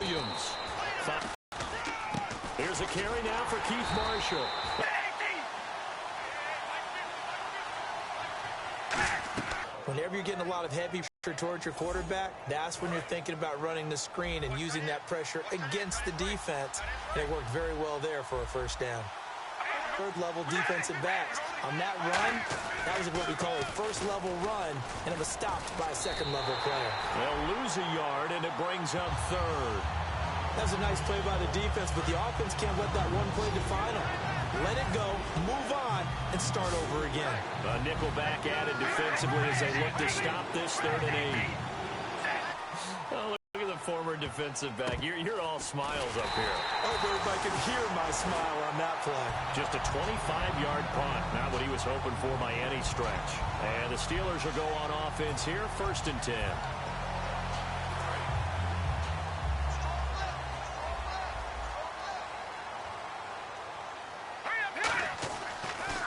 Williams. Here's a carry now for Keith Marshall. Whenever you're getting a lot of heavy pressure towards your quarterback, that's when you're thinking about running the screen and using that pressure against the defense. And it worked very well there for a first down. Third-level defensive backs. On that run, that was what we call a first-level run, and it was stopped by a second-level player. They'll lose a yard, and it brings up third. That was a nice play by the defense, but the offense can't let that one play define them. Let it go, move on, and start over again. A nickel back added defensively as they look to stop this 3rd and 8. Oh, look at the former defensive back. You're all smiles up here. Oh, if I could hear my smile on that play. Just a 25-yard punt. Not what he was hoping for by any stretch. And the Steelers will go on offense here, 1st and 10.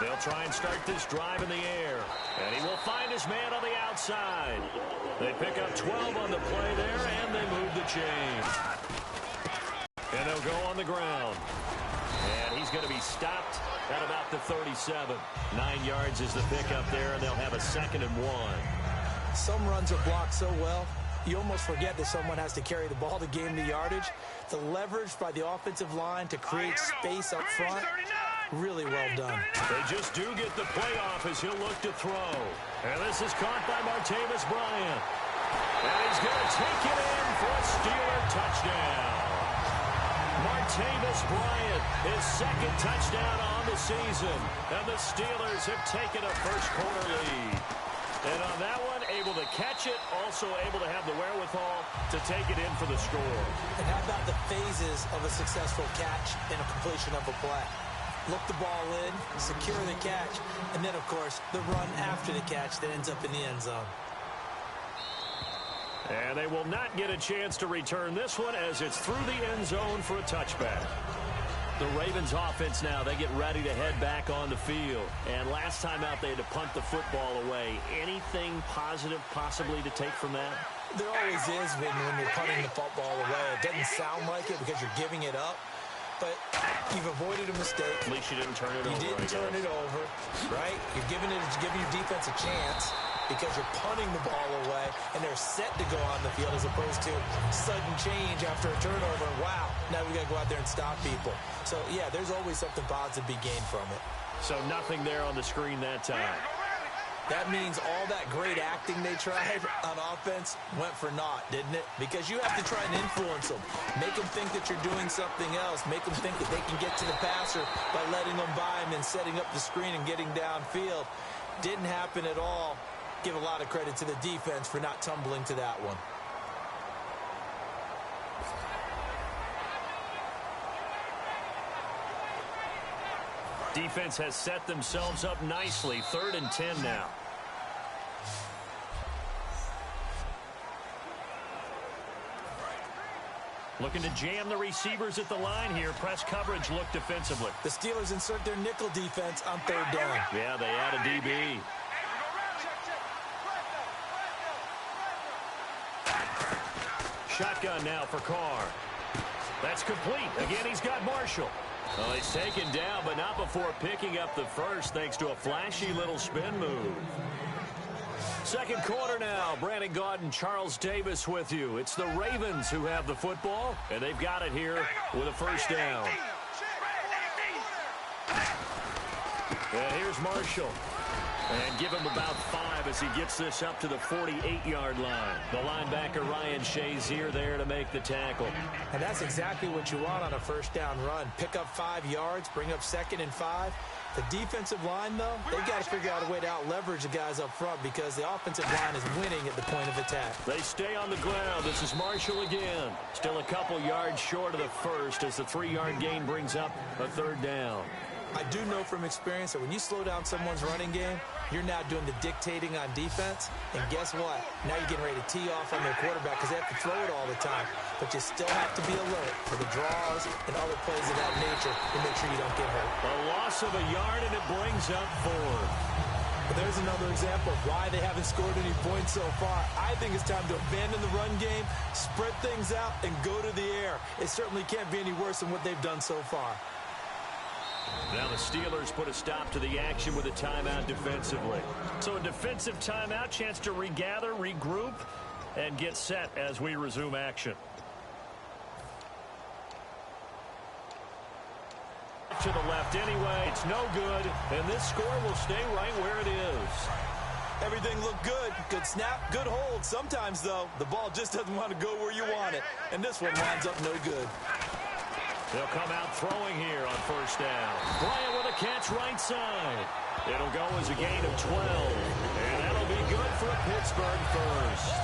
They'll try and start this drive in the air. And he will find his man on the outside. They pick up 12 on the play there, and they move the chain. And they'll go on the ground. And he's going to be stopped at about the 37. 9 yards is the pickup there, and they'll have a 2nd and 1. Some runs are blocked so well, you almost forget that someone has to carry the ball to gain the yardage. The leverage by the offensive line to create space up front, really well done. They just do get the playoff as he'll look to throw. And this is caught by Martavis Bryant. And he's going to take it in for a Steeler touchdown. Martavis Bryant, his 2nd touchdown on the season. And the Steelers have taken a first-quarter lead. And on that one, able to catch it, also able to have the wherewithal to take it in for the score. And how about the phases of a successful catch and a completion of a play? Look the ball in, secure the catch, and then, of course, the run after the catch that ends up in the end zone. And they will not get a chance to return this one as it's through the end zone for a touchback. The Ravens offense now, they get ready to head back on the field. And last time out, they had to punt the football away. Anything positive possibly to take from that? There always is when you're punting the football away. It doesn't sound like it because you're giving it up. But you've avoided a mistake. At least you didn't turn it over. You didn't turn it over, right? You're giving your defense a chance because you're punting the ball away, and they're set to go on the field as opposed to sudden change after a turnover. Wow, now we got to go out there and stop people. So, yeah, there's always something positive to be gained from it. So nothing there on the screen that time. That means all that great acting they tried on offense went for naught, didn't it? Because you have to try and influence them. Make them think that you're doing something else. Make them think that they can get to the passer by letting them by him and setting up the screen and getting downfield. Didn't happen at all. Give a lot of credit to the defense for not tumbling to that one. Defense has set themselves up nicely. 3rd and 10 now. Looking to jam the receivers at the line here. Press coverage look defensively. The Steelers insert their nickel defense on 3rd down. Yeah, they add a DB. Shotgun now for Carr. That's complete. Again, he's got Marshall. Well, he's taken down, but not before picking up the first, thanks to a flashy little spin move. 2nd quarter now. Brandon Gaudin, Charles Davis with you. It's the Ravens who have the football, and they've got it here with a first down. And here's Marshall. And give him about 5 as he gets this up to the 48-yard line. The linebacker, Ryan Shazier, there to make the tackle. And that's exactly what you want on a first down run. Pick up 5 yards, bring up 2nd and 5. The defensive line, though, they've got to figure out a way to out-leverage the guys up front because the offensive line is winning at the point of attack. They stay on the ground. This is Marshall again. Still a couple yards short of the first as the 3-yard gain brings up a 3rd down. I do know from experience that when you slow down someone's running game, you're now doing the dictating on defense. And guess what? Now you're getting ready to tee off on their quarterback because they have to throw it all the time. But you still have to be alert for the draws and other plays of that nature to make sure you don't get hurt. A loss of a yard, and it brings up 4. But there's another example of why they haven't scored any points so far. I think it's time to abandon the run game, spread things out, and go to the air. It certainly can't be any worse than what they've done so far. Now the Steelers put a stop to the action with a timeout defensively. So a defensive timeout, chance to regather, regroup, and get set as we resume action. To the left anyway. It's no good, and this score will stay right where it is. Everything looked good. Good snap, good hold. Sometimes, though, the ball just doesn't want to go where you want it, and this one winds up no good. They'll come out throwing here on first down. Bryant with a catch right side. It'll go as a gain of 12, and that'll be good for a Pittsburgh first.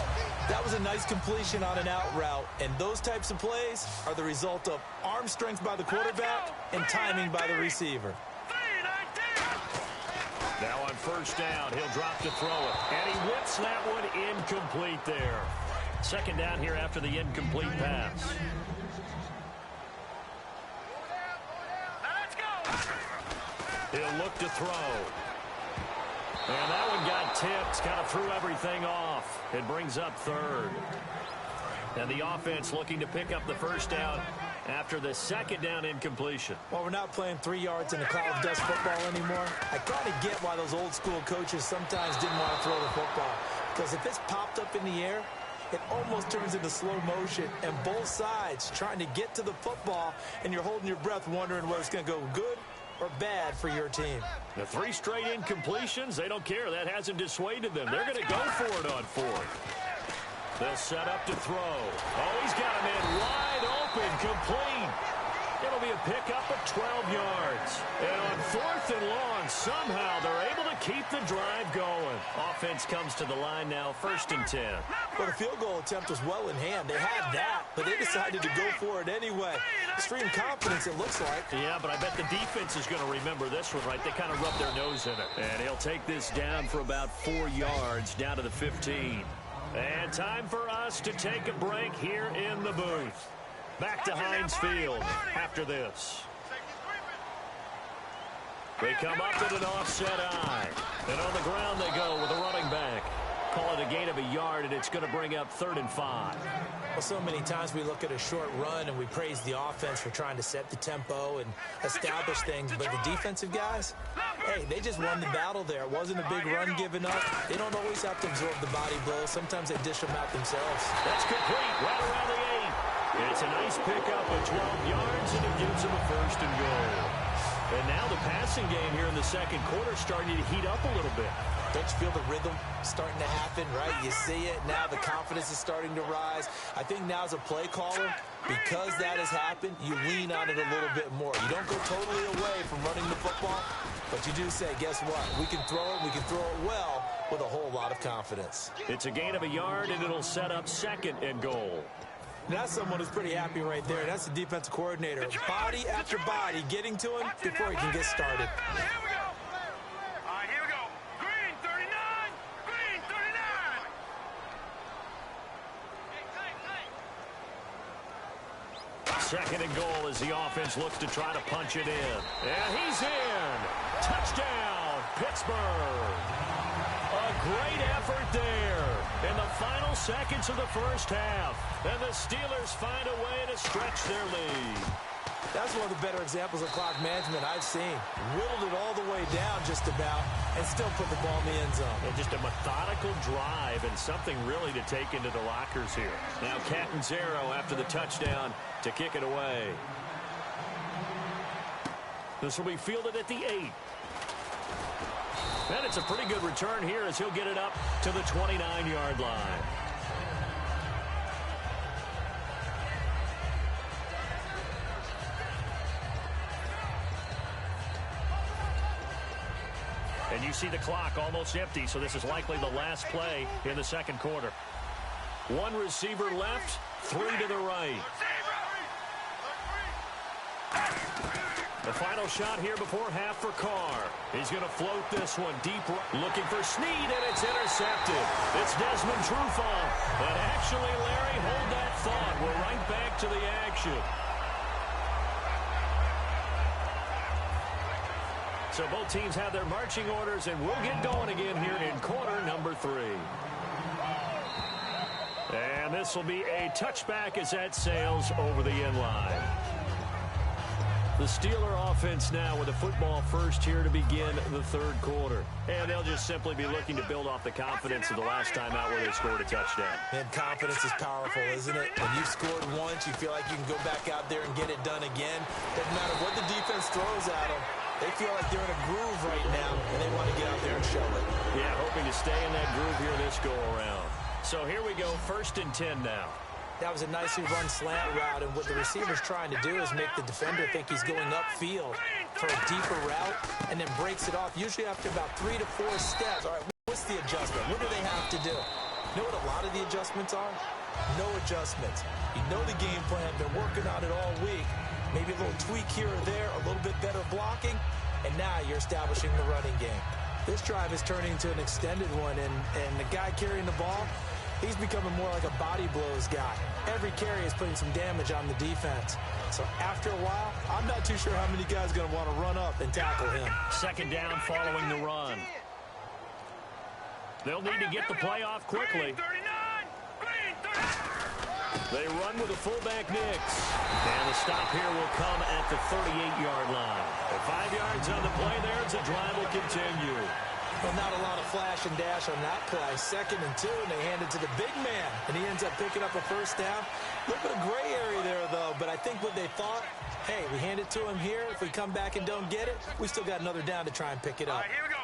That was a nice completion on an out route, and those types of plays are the result of arm strength by the quarterback and timing by the receiver. Now on first down, he'll drop to throw it, and he whips that one incomplete there. Second down here after the incomplete pass. He'll look to throw. And that one got tipped, kind of threw everything off. It brings up third. And the offense looking to pick up the first down after the second down incompletion. Well, we're not playing 3 yards in a cloud of dust football anymore. I kind of get why those old school coaches sometimes didn't want to throw the football. Because if it's popped up in the air, it almost turns into slow motion. And both sides trying to get to the football, and you're holding your breath wondering whether it's going to go good or bad for your team. The 3 straight incompletions, they don't care. That hasn't dissuaded them. They're going to go for it on fourth. They'll set up to throw. Oh, he's got him in wide open, complete. It'll be a pickup of 12 yards. And on fourth and long, somehow they're able to keep the drive going. Offense comes to the line now, 1st and 10. Well, the field goal attempt was well in hand. They had that, but they decided to go for it anyway. Extreme confidence, it looks like. Yeah, but I bet the defense is going to remember this one, right? They kind of rub their nose in it. And he'll take this down for about 4 yards, down to the 15. And time for us to take a break here in the booth. Back to Heinz Field after this. They come up with an offset eye. And on the ground they go with a running back. Call it a gain of a yard, and it's going to bring up 3rd and 5. Well, so many times we look at a short run and we praise the offense for trying to set the tempo and establish things. But the defensive guys, hey, they just won the battle there. It wasn't a big run given up. They don't always have to absorb the body blows. Sometimes they dish them out themselves. That's complete right around the 8. It's a nice pickup of 12 yards, and it gives them a 1st and goal. And now the passing game here in the second quarter starting to heat up a little bit. Don't you feel the rhythm starting to happen, right? You see it. Now the confidence is starting to rise. I think now as a play caller, because that has happened, you lean on it a little bit more. You don't go totally away from running the football, but you do say, guess what? We can throw it. We can throw it well with a whole lot of confidence. It's a gain of a yard, and it'll set up 2nd and goal. That's someone who's pretty happy right there. That's the defensive coordinator. Body after body getting to him before he can get started. Second and goal as the offense looks to try to punch it in. And he's in. Touchdown, Pittsburgh. A great effort there in the final seconds of the first half. And the Steelers find a way to stretch their lead. That's one of the better examples of clock management I've seen. Whittled it all the way down just about and still put the ball in the end zone. And just a methodical drive and something really to take into the lockers here. Now Catanzaro after the touchdown to kick it away. This will be fielded at the 8. And it's a pretty good return here as he'll get it up to the 29-yard line. And you see the clock almost empty, so this is likely the last play in the second quarter. 1 receiver left, 3 to the right. The final shot here before half for Carr. He's going to float this one deep, looking for Snead, and it's intercepted. It's Desmond Trufant. And actually, Larry, hold that thought. We're right back to the action. So both teams have their marching orders, and we'll get going again here in quarter number 3. And And this will be a touchback as that sails over the end line. The Steeler offense now with the football first here to begin the third quarter. And they'll just simply be looking to build off the confidence of the last time out where they scored a touchdown. And confidence is powerful, isn't it? When you've scored once, you feel like you can go back out there and get it done again. Doesn't matter what the defense throws at them. They feel like they're in a groove right now, and they want to get out there and show it. Yeah, hoping to stay in that groove here this go-around. So here we go, 1st and 10 now. That was a nicely run slant route, and what the receiver's trying to do is make the defender think he's going upfield for a deeper route and then breaks it off, usually after about 3 to 4 steps. All right, what's the adjustment? What do they have to do? You know what a lot of the adjustments are? No adjustments. You know the game plan, been working on it all week. Maybe a little tweak here or there, a little bit better blocking, and now you're establishing the running game. This drive is turning into an extended one, and the guy carrying the ball, he's becoming more like a body blows guy. Every carry is putting some damage on the defense. So after a while, I'm not too sure how many guys are going to want to run up and tackle him. 2nd down following the run. They'll need to get the play off quickly. They run with a fullback Nix. And the stop here will come at the 38-yard line. At 5 yards on the play there, the drive will continue. Well, not a lot of flash and dash on that play. 2nd and 2, and they hand it to the big man. And he ends up picking up a first down. A little bit of gray area there, though. But I think what they thought, hey, we hand it to him here. If we come back and don't get it, we still got another down to try and pick it up. All right, here we go.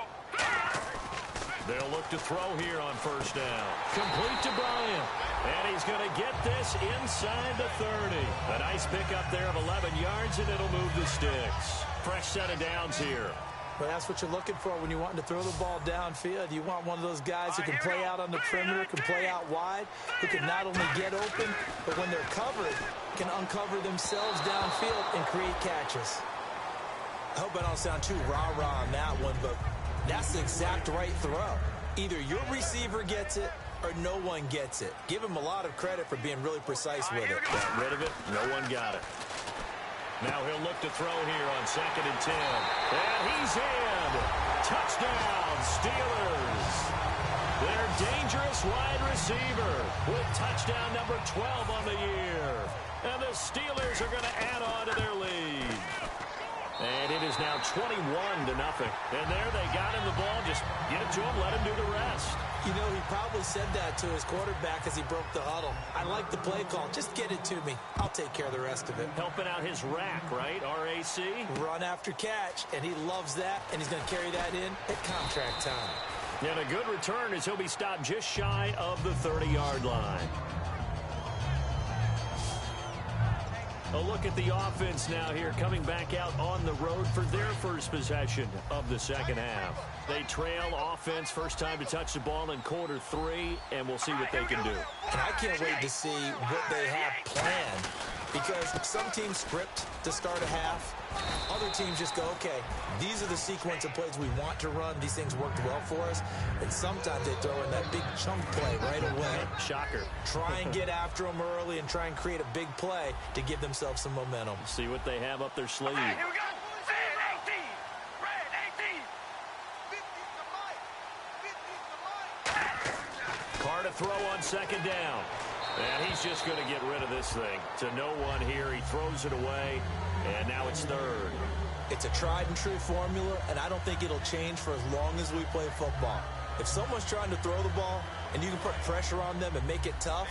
They'll look to throw here on 1st down. Complete to Bryant. And he's going to get this inside the 30. A nice pickup there of 11 yards, and it'll move the sticks. Fresh set of downs here. Well, that's what you're looking for when you want to throw the ball downfield. You want one of those guys who can play out on the perimeter, can play out wide, who can not only get open, but when they're covered, can uncover themselves downfield and create catches. I hope I don't sound too rah-rah on that one, but that's the exact right throw. Either your receiver gets it or no one gets it. Give him a lot of credit for being really precise with it. Got rid of it. No one got it. Now he'll look to throw here on 2nd and 10. And he's in. Touchdown, Steelers. Their dangerous wide receiver with touchdown number 12 on the year. And the Steelers are going to add on to their lead. And it is now 21-0. And there they got him the ball. Just get it to him, let him do the rest. You know, he probably said that to his quarterback as he broke the huddle. I like the play call. Just get it to me. I'll take care of the rest of it. Helping out his rack, right? RAC. Run after catch, and he loves that, and he's going to carry that in at contract time. And a good return as he'll be stopped just shy of the 30-yard line. A look at the offense now here, coming back out on the road for their first possession of the second half. They trail offense, first time to touch the ball in quarter 3, and we'll see what they can do. And I can't wait to see what they have planned, because some teams script to start a half. Other teams just go, okay, these are the sequence of plays we want to run. These things worked well for us. And sometimes they throw in that big chunk play right away. Shocker. Try and get after them early and try and create a big play to give themselves some momentum. See what they have up their sleeve. All right, here we go. Red 18. Red 18. Carr to throw on 2nd down. And he's just going to get rid of this thing. To no one here. He throws it away. And now it's 3rd. It's a tried and true formula, and I don't think it'll change for as long as we play football. If someone's trying to throw the ball and you can put pressure on them and make it tough,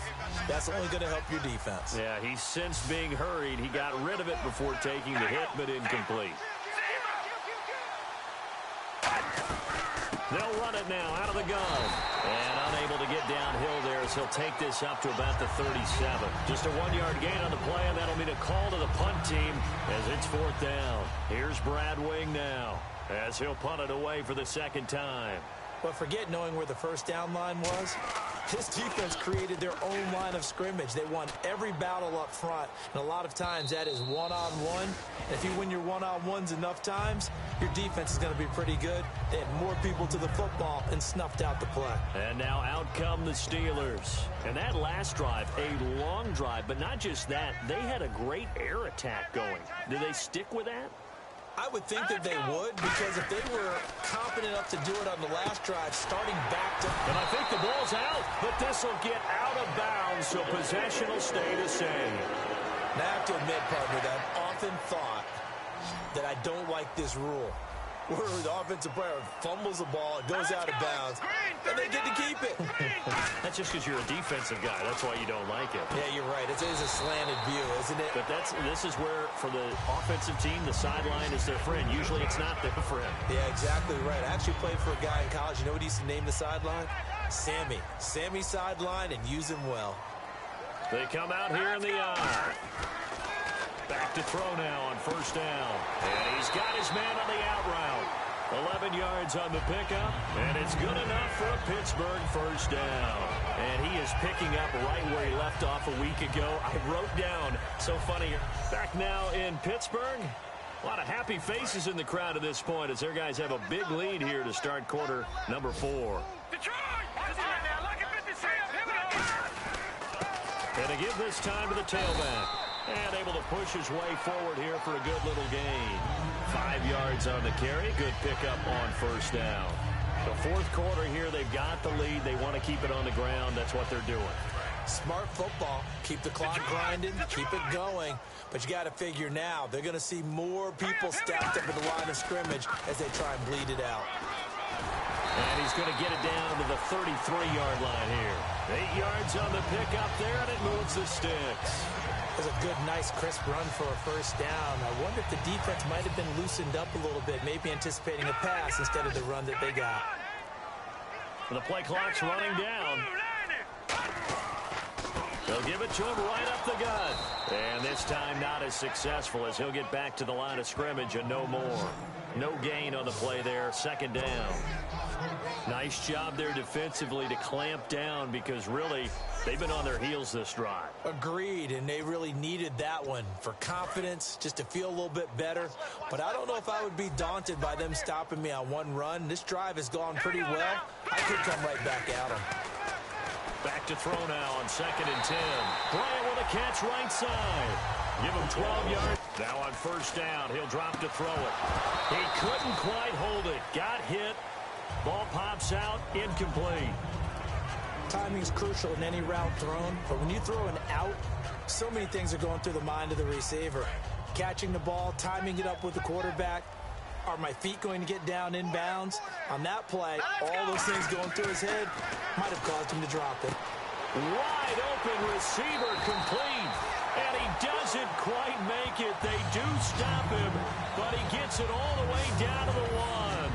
that's only going to help your defense. Yeah, he sensed being hurried. He got rid of it before taking the hit, but incomplete. They'll run it now out of the gun. And unable to get downhill there as he'll take this up to about the 37. Just a 1-yard gain on the play, and that'll mean a call to the punt team as it's 4th down. Here's Brad Wing now as he'll punt it away for the 2nd time. But forget knowing where the first down line was. This defense created their own line of scrimmage. They won every battle up front, and a lot of times that is one-on-one. And if you win your one-on-ones enough times, your defense is going to be pretty good. They had more people to the football and snuffed out the play. And now out come the Steelers. And that last drive, a long drive, but not just that. They had a great air attack going. Do they stick with that? I would think that they would, because if they were confident enough to do it on the last drive, starting back to... And I think the ball's out, but this will get out of bounds, so possession will stay the same. Now, I have to admit, partner, that I've often thought that I don't like this rule, where the offensive player fumbles the ball, it goes out of bounds, and they get to keep it. That's just because you're a defensive guy. That's why you don't like it. Yeah, you're right. It is a slanted view, isn't it? But this is where, for the offensive team, the sideline is their friend. Usually it's not their friend. Yeah, exactly right. I actually played for a guy in college. You know what he used to name the sideline? Sammy. Sammy sideline, and use him well. They come out here in the eye. Back to throw now on first down. And he's got his man on the out route. 11 yards on the pickup, and it's good enough for a Pittsburgh first down. And he is picking up right where he left off a week ago. I wrote down, so funny, back now in Pittsburgh. A lot of happy faces in the crowd at this point as their guys have a big lead here to start quarter number 4. And to give this time to the tailback. And able to push his way forward here for a good little gain. 5 yards on the carry. Good pickup on first down. The fourth quarter here, they've got the lead. They want to keep it on the ground. That's what they're doing. Smart football. Keep the clock grinding. Keep it going. But you got to figure now, they're going to see more people stacked up at the line of scrimmage as they try and bleed it out. And he's going to get it down to the 33-yard line here. 8 yards on the pickup there, and it moves the sticks. It was a good, nice, crisp run for a first down. I wonder if the defense might have been loosened up a little bit, maybe anticipating a pass instead of the run that they got. The play clock's running down. They'll give it to him right up the gut. And this time not as successful as he'll get back to the line of scrimmage and no more. No gain on the play there, second down. Nice job there defensively to clamp down because really they've been on their heels this drive. Agreed, and they really needed that one for confidence, just to feel a little bit better. But I don't know if I would be daunted by them stopping me on one run. This drive has gone pretty well. I could come right back at them. Back to throw now on 2nd and 10. Bryant with a catch right side. Give him 12 yards. Now on first down, he'll drop to throw it. He couldn't quite hold it. Got hit. Ball pops out, incomplete. Timing's crucial in any route thrown, but when you throw an out, so many things are going through the mind of the receiver. Catching the ball, timing it up with the quarterback. Are my feet going to get down inbounds? On that play, all those things going through his head might have caused him to drop it. Wide open receiver complete. And he doesn't quite make it. They do stop him, but he gets it all the way down to the 1.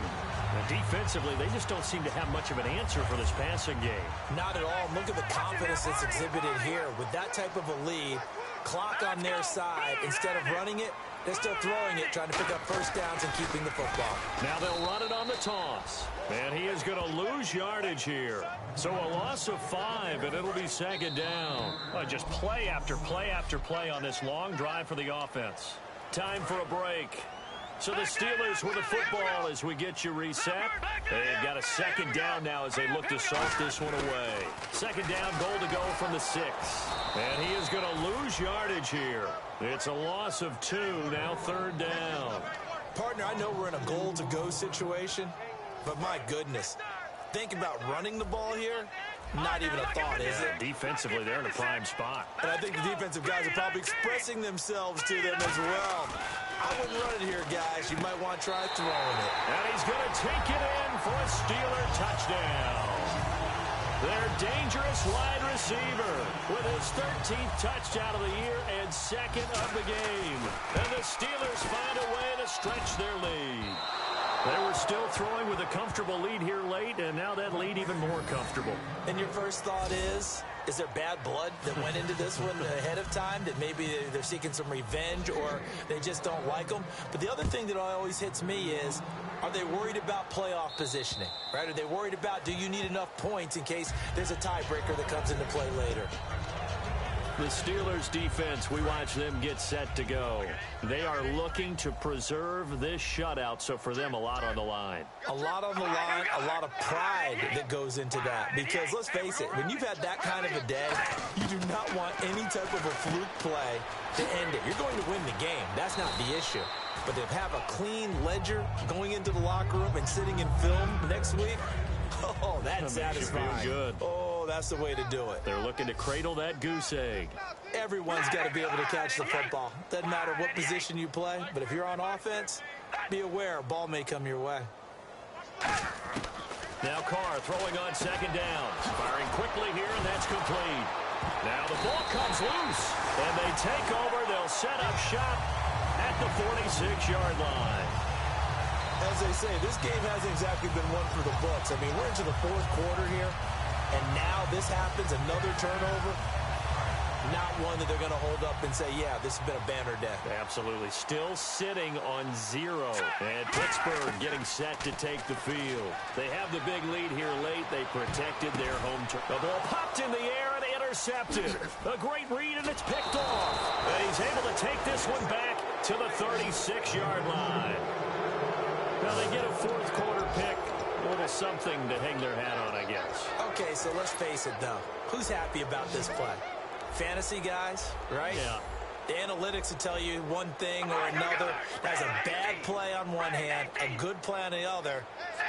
And defensively, they just don't seem to have much of an answer for this passing game. Not at all. Look at the confidence that's exhibited here. With that type of a lead, clock on their side, instead of running it, they're still throwing it, trying to pick up first downs and keeping the football. Now they'll run it on the toss. And he is going to lose yardage here. So a loss of 5, and it'll be second down. Just play after play after play on this long drive for the offense. Time for a break. So the Steelers with the football as we get you reset. They've got a second down now as they look to salt this one away. Second down, goal to go from the 6. And he is going to lose yardage here. It's a loss of 2, now third down. Partner, I know we're in a goal-to-go situation, but my goodness, think about running the ball here. Not even a thought, is it? Defensively, they're in a prime spot. And I think the defensive guys are probably expressing themselves to them as well. I wouldn't run it here, guys. You might want to try throwing it. And he's going to take it in for a Steeler touchdown. Their dangerous wide receiver with his 13th touchdown of the year and 2nd of the game. And the Steelers find a way to stretch their lead. They were still throwing with a comfortable lead here late, and now that lead even more comfortable. And your first thought is there bad blood that went into this one ahead of time, that maybe they're seeking some revenge or they just don't like them? But the other thing that always hits me is, are they worried about playoff positioning, right? Are they worried about, do you need enough points in case there's a tiebreaker that comes into play later? The Steelers defense, we watch them get set to go. They are looking to preserve this shutout, so for them, a lot on the line. A lot on the line, a lot of pride that goes into that. Because let's face it, when you've had that kind of a day, you do not want any type of a fluke play to end it. You're going to win the game. That's not the issue. But to have a clean ledger going into the locker room and sitting in film next week, oh, that's satisfying. Makes you feel good. Oh, that's the way to do it. They're looking to cradle that goose egg. Everyone's got to be able to catch the football. Doesn't matter what position you play, but if you're on offense, be aware a ball may come your way. Now Carr throwing on second down. Firing quickly here, and that's complete. Now the ball comes loose, and they take over. They'll set up shop at the 46-yard line. As they say, this game hasn't exactly been one for the books. I mean, we're into the fourth quarter here, and now this happens, another turnover. Not one that they're going to hold up and say, yeah, this has been a banner day. Absolutely. Still sitting on 0. And Pittsburgh getting set to take the field. They have the big lead here late. They protected their home turf. The ball popped in the air and intercepted. A great read, and it's picked off. And he's able to take this one back to the 36-yard line. Now they get a fourth quarter pick. A little something to hang their hat on, I guess. Okay, so let's face it, though. Who's happy about this play? Fantasy guys, right? Yeah. The analytics will tell you one thing or another. That's a bad play on one hand, a good play on the other,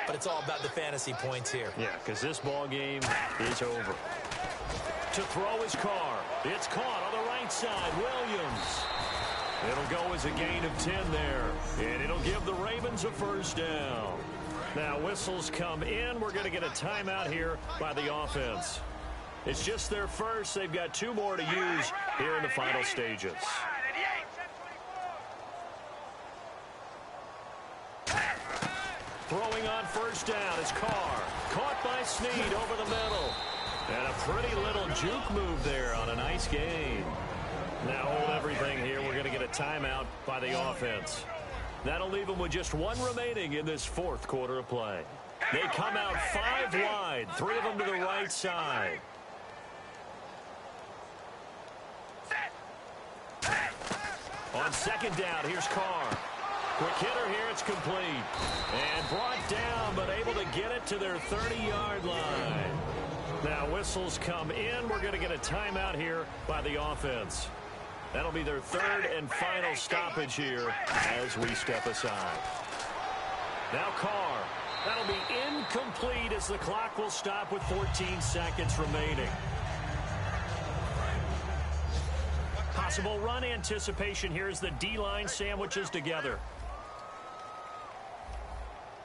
but it's all about the fantasy points here. Yeah, because this ball game is over. To throw his Carr. It's caught on the right side. Williams. It'll go as a gain of 10 there, and it'll give the Ravens a first down. Now whistles come in. We're going to get a timeout here by the offense. It's just their first. They've got 2 more to use here in the final stages. Throwing on first down is Carr. Caught by Snead over the middle. And a pretty little juke move there on a nice gain. Now hold everything here. We're going to get a timeout by the offense. That'll leave them with just 1 remaining in this fourth quarter of play. They come out 5 wide, 3 of them to the right side. On second down, here's Carr. Quick hitter here, it's complete. And brought down, but able to get it to their 30-yard line. Now whistles come in. We're going to get a timeout here by the offense. That'll be their 3rd and final stoppage here as we step aside. Now Carr. That'll be incomplete as the clock will stop with 14 seconds remaining. Possible run anticipation here as the D-line sandwiches together.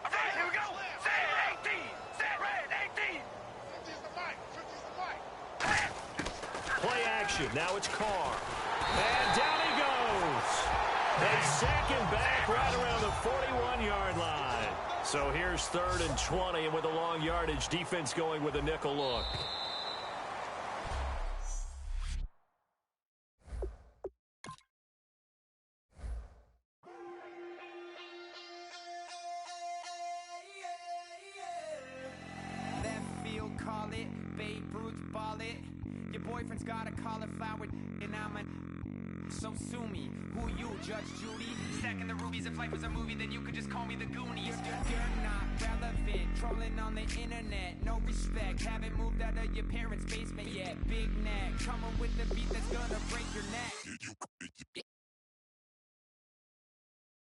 All right, here we go. Set 18. Set red 18. Play action. Now it's Carr. And down he goes. They sack him back right around the 41-yard line. So here's 3rd and 20, and with a long yardage, defense going with a nickel look. Left field, call it. Babe Ruth, ball it. Your boyfriend's got a cauliflower, and I'm a... So sue me. Who you, Judge Judy? Stacking the rubies. If life was a movie, then you could just call me the Goonies. You're not relevant. Trolling on the internet. No respect. Haven't moved out of your parents' basement yet. Big neck. Coming with the beat that's gonna break your neck.